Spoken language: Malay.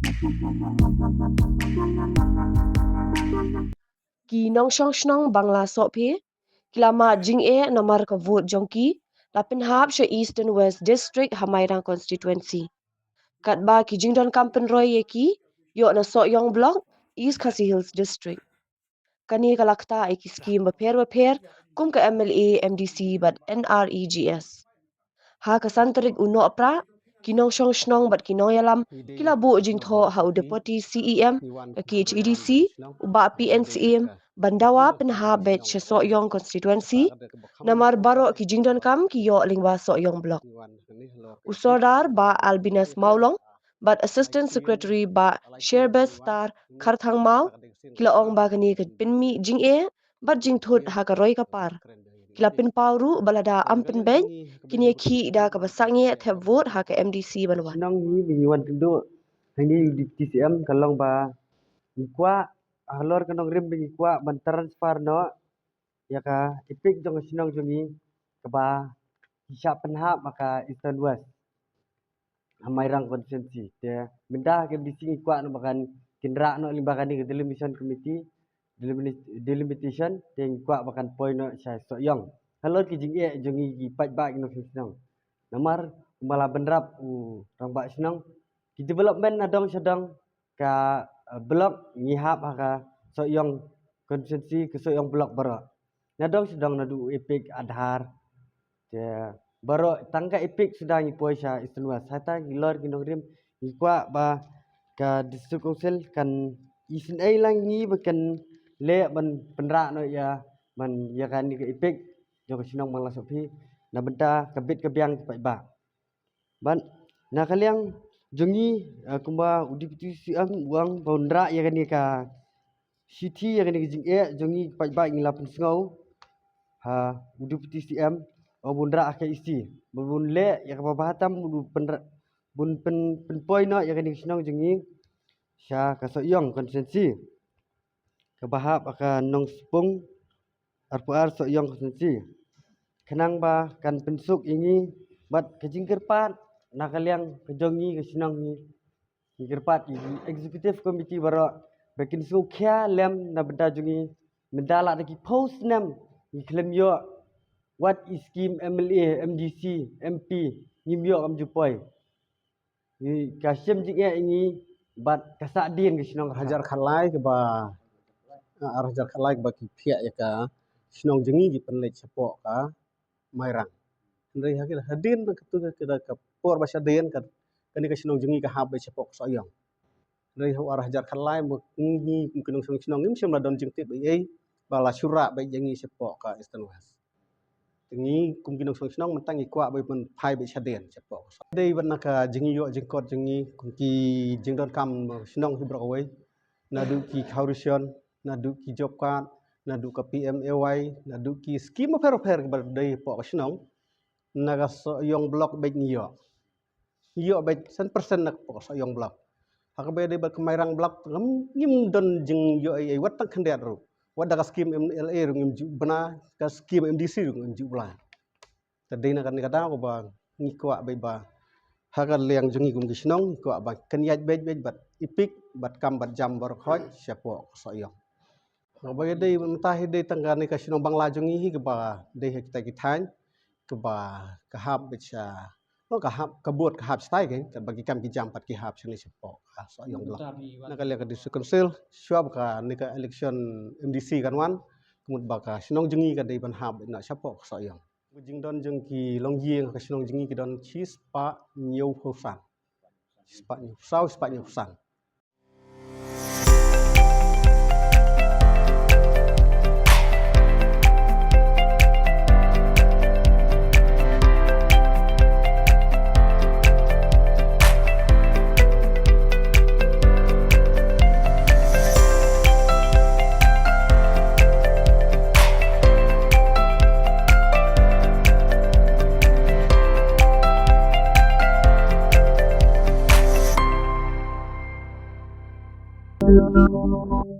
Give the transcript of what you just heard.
Ki nong shong shnong Bangla so phe kilama jing e namar ka vote jongki lapin hap she East and West District Hamairang constituency. Kat ba ki jingdon kampen roy ye ki yo na so yong block East Khasi Hills District. Kani kalakta e ki scheme ba pher kum ka MLA MDC but NREGS. Ha kasantarik uno pra kinong shong shnong bat kinong yalam kila bu jing tho ha u deputy CEM ka KHEDC uba PNCM bandawa penha bet so yong constituency namar baro ki jingdon kam ki yo lingwa so yong block usodar ba Albinas Maulong but assistant secretary ba Sherbes Star Kharthang Mau kila ong ba kani ka pinmi jing e bat jing thut ha ka roy ka par kila pin pauru balada ampin ben kini ki da ka basangi the vote ha ka MDC banwan Senang ni binyawan tendo hani di TCM kalong ba ikwa halor kanong rim bing ikwa ban transfer no ya ka ipik jong senang jongi ka ba hisap penhap maka Eastern West Hamairang konsensi te minda ke bisi ikwa no bakan kindra no limbakan ni delimitation committee delimitation te ikwa bakan point no sai so yong halor ki jing e jongi ki pat ba no senang namar malah benrap rang bak senang ki development adong sedang ka blok ngihap ka so yong konsensi ke so yong blok bara nadong sedang nadu epic adhar te baro tangka epic sedang ipoi sha istanwa sata gilor kinogrim ikwa ba ka district council kan isin ai lang ni bekan le ban penra no ya man ya kan ni epic jong senang mangla sopi na benta kabit kebiang ba ban na kaliang jongi kumba udipti siang uang boundra ya kan ka city ya kan jing e jongi ba ngila pun sngau ha udipti siam boundra ka isi bun le ya ka bahatam bun pen point no ya kan senang jongi sya ka so yong konsensi ka bahap akan nong spung arpuar so yong konsensi kenang ba kan pensuk ini bat kejingker pat nakaliang kejongi ke senang ni jingkerpat executive committee baro bekin su kya lem na benda jungi mendala de ki post nam ni klem yo what is scheme MLA MDC MP nim yo am jupoi ni kasyem jinge ini bat kasak din ke senang hajar khalai ke ba hajar khalai ba ki phia ya ka senang jengi ki penlek sepok ka mairang ndai hakil hadin ketu ke por ba sadien kan kani ka senang jengi ka hab ba sepok so yong ndai ho arah hajar khalai mo ni kunung senang nim sem la don jing tit ai bala syura ba jengi sepok ka Eastern West tengi kum kinung senang mentang ikwa ba men phai ba sadien sepok dei ban ka jengi yo jingkot jengi kum ki jingdon kam senang hi bro away na du ki khaurusion na du ki job card na du ka PMAY na du ki scheme per ber dei pok senang naga so yong blok bek yo bek 100% nak pok so yong blok hakabe de ber kemairang blok ngim don jing yo ai wat tak khendet ru wat da scheme MLA ru ngim ju bana ka scheme MDC ru ngim ju bla tadi na kan kadang ko ba ngikwa be ba hakan liang jungi kum kisnong ko ba kan yaj bej bat ipik bat kam bat jam bar khoj sepok so yong ba de mentah de tanggane ka sinong bangla jungi hi ke ba de kita kithan ke ba kahap becha no kahap kabut kahap stai kan bagi kam ki jam pat ki hap sini sepok so yong blok na kali ka district council syab ka ni ka election MDC kan wan kumut ba ka sinong jungi ka de ban hap na sepok so yong jing don jeng ki long yeng ka sinong jungi ki don chis pa nyau hosan spa nyau sau spa nyau san Thank you.